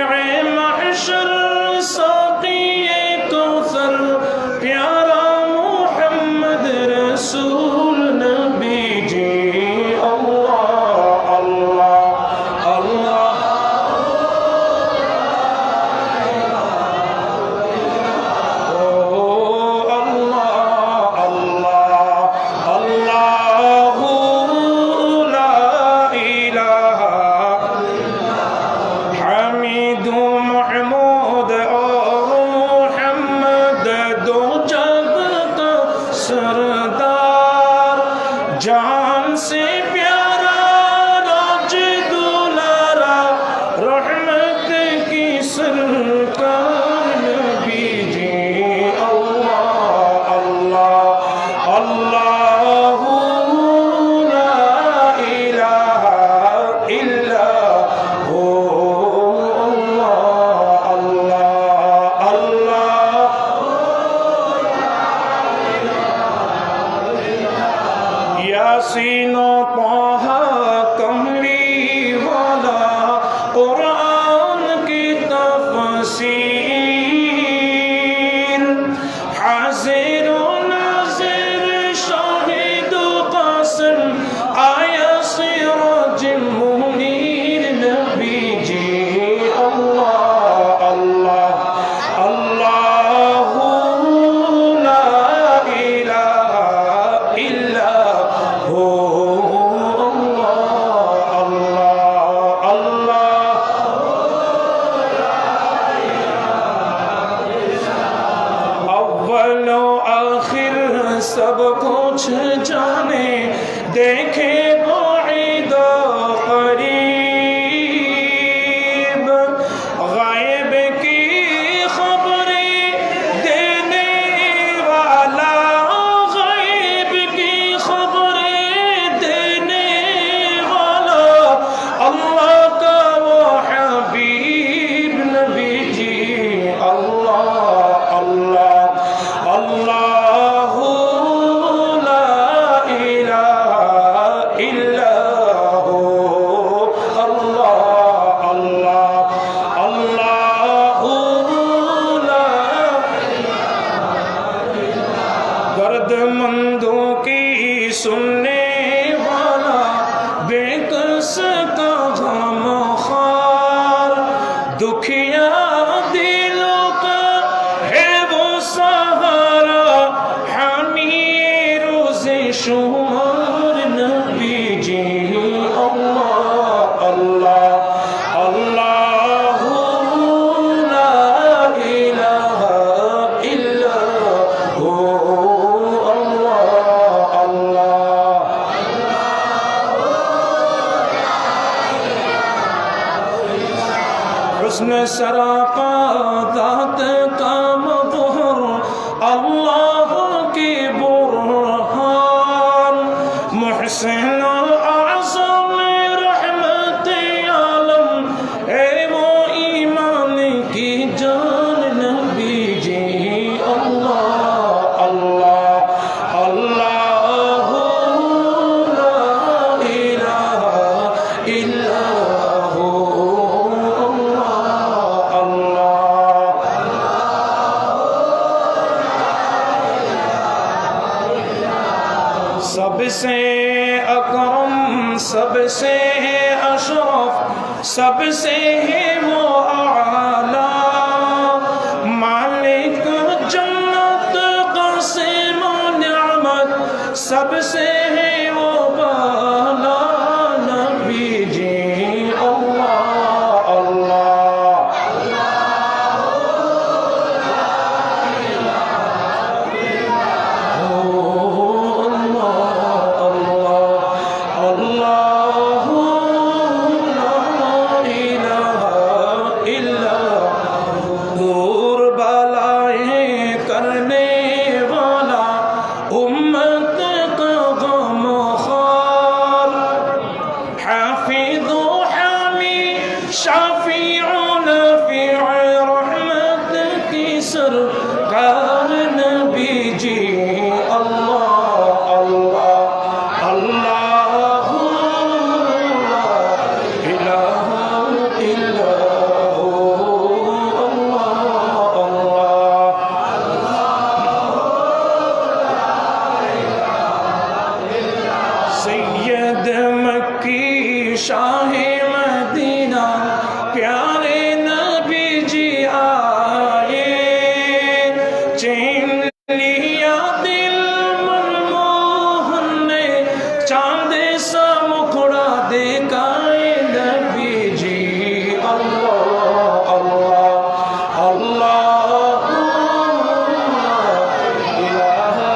महशर साक़िए कौसर प्यारा मोहम्मद रसूल नबी जी अल्लाह अल्लाह अल्लाह सरदार जान से प्यारा राज दुलारा रहमत की सरकार नबी जी अल्लाह अल्लाह अल्लाह ला इलाहा इल्ला हु अल्लाह अल्लाह अल्लाह यासीनो पढ़ा कमली वाला कुरान की तफसीर हाजिर नाज़िर शाहिद कासिम आया सिराज मुनीर नबी जी अल्लाह अल्लाह अल्लाह ला इलाहा इल्ला सब कुछ जाने देखे बाइदा करीब गायब की खबरें देने वाला गायब की खबरें देने वाला अल्लाह का वो हबीब नबी जी अल्लाह अल्लाह अल्लाह दर्दमंदों की सुनने वाला बेकस का गमख्वार दुखिया दिलों का है वो सहारा हामी रोज़े शुमार नबी जी अल्लाह अल्लाह अल्लाह ला इलाहा इल्ला हु हुस्न सरापा दात का मज़हर अल्लाह के बुरहान मुहसिन आज़म रहमत आलम है वो ईमान की जान नबी जी अल्लाह अल्लाह अल्लाह ला इलाहा इल्ला सबसे अकरम सबसे अशरफ सबसे है वो आला मालिक जन्नत क़ासिम निअमत सबसे है वो बाला नबी जी अल्लाह अल्लाह करने वाला उम्मत का लिया दिल मनमोहन ने चांद सा मुखड़ा दिखाए नबी जी अल्लाह अल्लाह अल्लाह इलाहा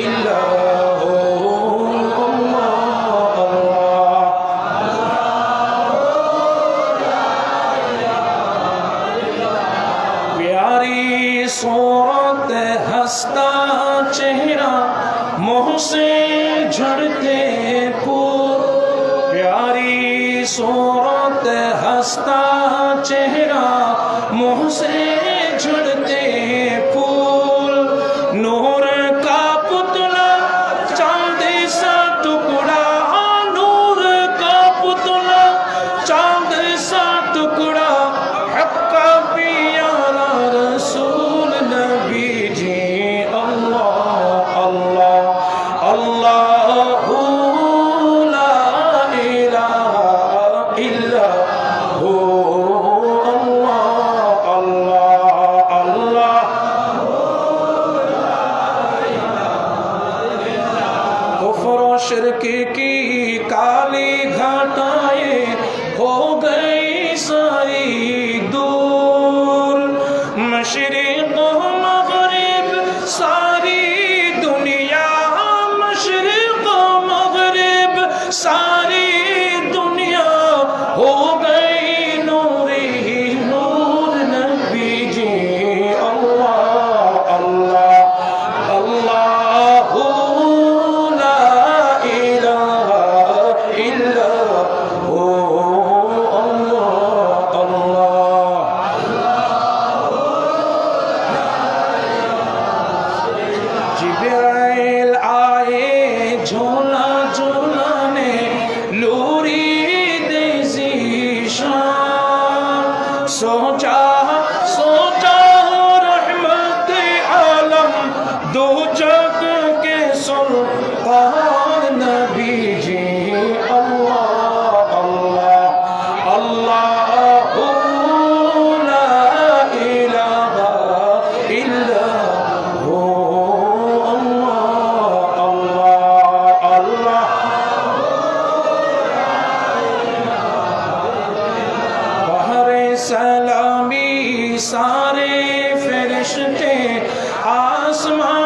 इल्लल्लाह अल्लाह प्यारी सूरत हंसता चेहरा मुँह से झड़ते फूल प्यारी सूरत हंसता चेहरा मुँह से झड़ते फूल नूर का पुतला चांद सा टुकड़ा नूर का पुतला चांद सा टुकड़ा हक का प्यारा रसूल नबी जी अल्लाह अल्लाह अल्लाह ला इलाहा इल्लल्लाह अल्लाह अल्लाह अल्लाह कुफ्र और शिर्क की काली घटाएं हो गई सारी दूर मशरिक़ मग़रिब सारी दुनिया मशरिक़ मग़रिब सारी दुनिया हो गई नूरी नूर नबी जी अल्लाह अल्लाह अल्लाह ला इलाहा इल्लल्लाह अल्लाह अल्लाह जिब्राइल आए झोला झोलाने लूरी देज़ीशान सोचा सोचा रहमत आलम दो जग के सुल्तान नबी जी अल्लाह अल्लाह अल्लाह ला इलाहा इल्लल्लाह अल्लाह अल्लाह बहरे सलामी सारे फरिश्ते आसमान